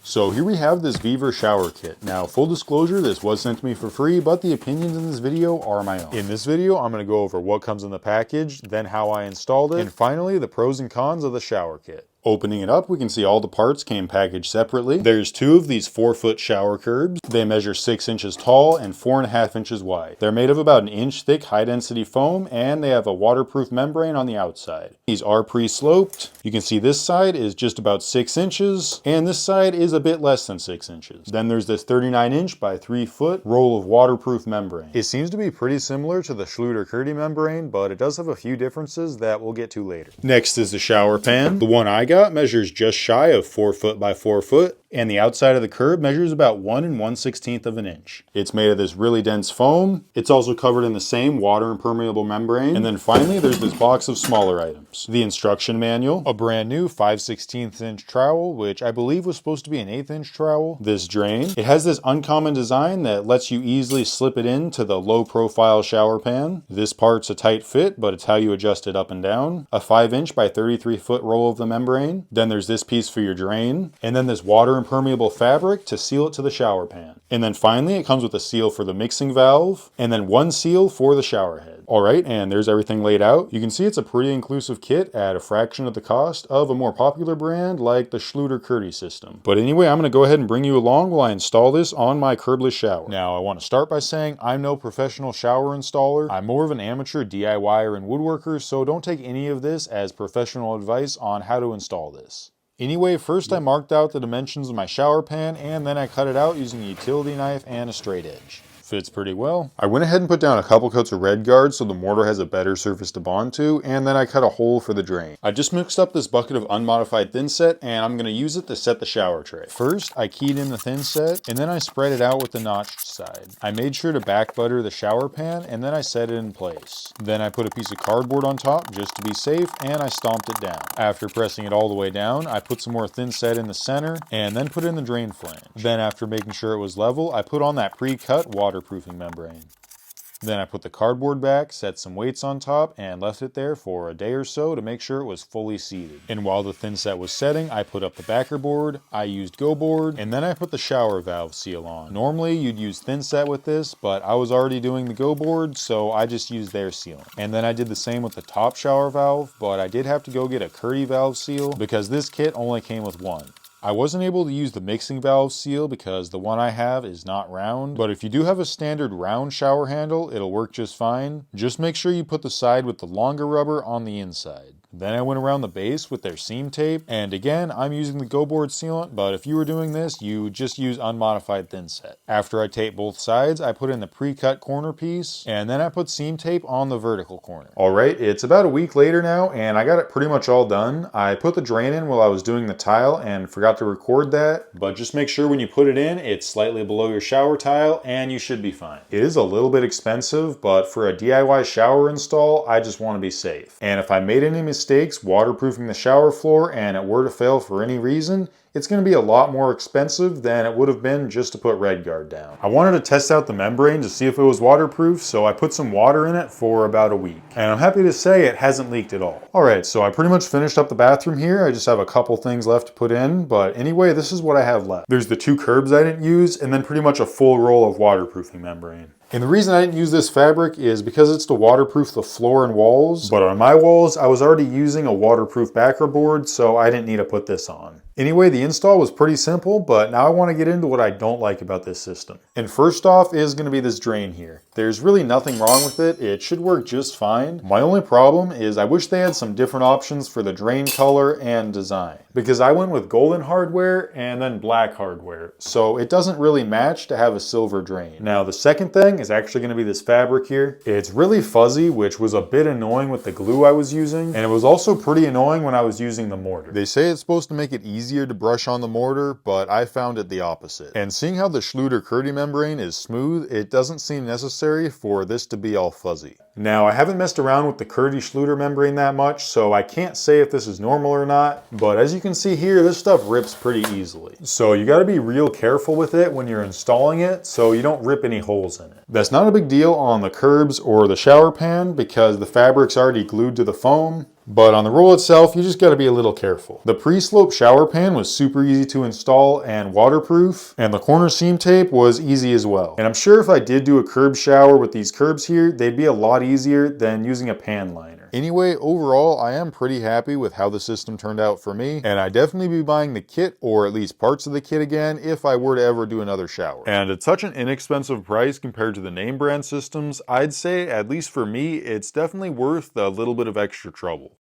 So here we have this VEVOR shower kit. Now, full disclosure, this was sent to me for free, but the opinions in this video are my own. In this video, I'm going to go over what comes in the package, then how I installed it, and finally the pros and cons of the shower kit. Opening it up, we can see all the parts came packaged separately. There's two of these 4-foot shower curbs. They measure 6 inches tall and 4.5 inches wide. They're made of about 1 inch thick high density foam, and they have a waterproof membrane on the outside. These are pre-sloped. You can see this side is just about 6 inches, and this side is a bit less than 6 inches. Then there's this 39-inch by 3-foot roll of waterproof membrane. It seems to be pretty similar to the Schluter-Curdy membrane, but it does have a few differences that we'll get to later. Next is the shower pan. The one I got measures just shy of 4 foot by 4 foot, and the outside of the curb measures about 1 1/16 of an inch. It's made of this really dense foam. It's also covered in the same water impermeable membrane. And then finally, there's this box of smaller items. The instruction manual, a brand new 5/16 inch trowel, which I believe was supposed to be an 1/8 inch trowel. This drain. It has this uncommon design that lets you easily slip it into the low profile shower pan. This part's a tight fit, but it's how you adjust it up and down. A 5-inch by 33-foot roll of the membrane. Then there's this piece for your drain. And then this water impermeable fabric to seal it to the shower pan. And then finally, it comes with a seal for the mixing valve, and then one seal for the shower head. Alright, and there's everything laid out. You can see it's a pretty inclusive kit at a fraction of the cost of a more popular brand like the Schluter-Curdy system. But anyway, I'm going to go ahead and bring you along while I install this on my curbless shower. Now, I want to start by saying I'm no professional shower installer. I'm more of an amateur DIYer and woodworker, so don't take any of this as professional advice on how to install this. Anyway, first I marked out the dimensions of my shower pan, and then I cut it out using a utility knife and a straight edge. Fits pretty well. I went ahead and put down a couple coats of red guard so the mortar has a better surface to bond to, and then I cut a hole for the drain. I just mixed up this bucket of unmodified thin set, and I'm going to use it to set the shower tray. First, I keyed in the thin set, and then I spread it out with the notched side. I made sure to back butter the shower pan, and then I set it in place. Then I put a piece of cardboard on top just to be safe, and I stomped it down. After pressing it all the way down, I put some more thin set in the center, and then put in the drain flange. Then after making sure it was level, I put on that pre-cut waterproofing membrane. Then I put the cardboard back, set some weights on top, and left it there for a day or so to make sure it was fully seated. And while the thin set was setting, I put up the backer board, I used Go board, and then I put the shower valve seal on. Normally you'd use thin set with this, but I was already doing the Go board, so I just used their sealant. And then I did the same with the top shower valve, but I did have to go get a Curdy valve seal because this kit only came with one. I wasn't able to use the mixing valve seal because the one I have is not round, but if you do have a standard round shower handle, it'll work just fine. Just make sure you put the side with the longer rubber on the inside. Then I went around the base with their seam tape, and again, I'm using the Go board sealant, but if you were doing this, you would just use unmodified thin set. After I taped both sides, I put in the pre-cut corner piece, and then I put seam tape on the vertical corner. Alright, it's about a week later now, and I got it pretty much all done. I put the drain in while I was doing the tile, and forgot to record that, but just make sure when you put it in, it's slightly below your shower tile, and you should be fine. It is a little bit expensive, but for a DIY shower install, I just want to be safe. And if I made any mistakes waterproofing the shower floor and it were to fail for any reason, it's going to be a lot more expensive than it would have been just to put red guard down. I wanted to test out the membrane to see if it was waterproof, so I put some water in it for about a week. And I'm happy to say it hasn't leaked at all. Alright, so I pretty much finished up the bathroom here. I just have a couple things left to put in, but anyway, this is what I have left. There's the 2 curbs I didn't use, and then pretty much a full roll of waterproofing membrane. And the reason I didn't use this fabric is because it's to waterproof the floor and walls, but on my walls, I was already using a waterproof backer board, so I didn't need to put this on. Anyway, the install was pretty simple, but now I want to get into what I don't like about this system. And first off is going to be this drain here. There's really nothing wrong with it. It should work just fine. My only problem is I wish they had some different options for the drain color and design, because I went with golden hardware and then black hardware, so it doesn't really match to have a silver drain. Now, the second thing is actually going to be this fabric here. It's really fuzzy, which was a bit annoying with the glue I was using, and it was also pretty annoying when I was using the mortar. They say it's supposed to make it easier to brush on the mortar, but I found it the opposite. And seeing how the Schluter-Curdy membrane is smooth, it doesn't seem necessary for this to be all fuzzy. Now, I haven't messed around with the Curdy-Schluter membrane that much, so I can't say if this is normal or not, but as you can see here, this stuff rips pretty easily. So you gotta be real careful with it when you're installing it, so you don't rip any holes in it. That's not a big deal on the curbs or the shower pan because the fabric's already glued to the foam, But on the roll itself, you just gotta be a little careful. The pre-slope shower pan was super easy to install and waterproof, and the corner seam tape was easy as well. And I'm sure if I did do a curb shower with these curbs here, they'd be a lot easier than using a pan liner. Anyway, overall, I am pretty happy with how the system turned out for me, and I'd definitely be buying the kit, or at least parts of the kit again, if I were to ever do another shower. And at such an inexpensive price compared to the name brand systems, I'd say, at least for me, it's definitely worth a little bit of extra trouble.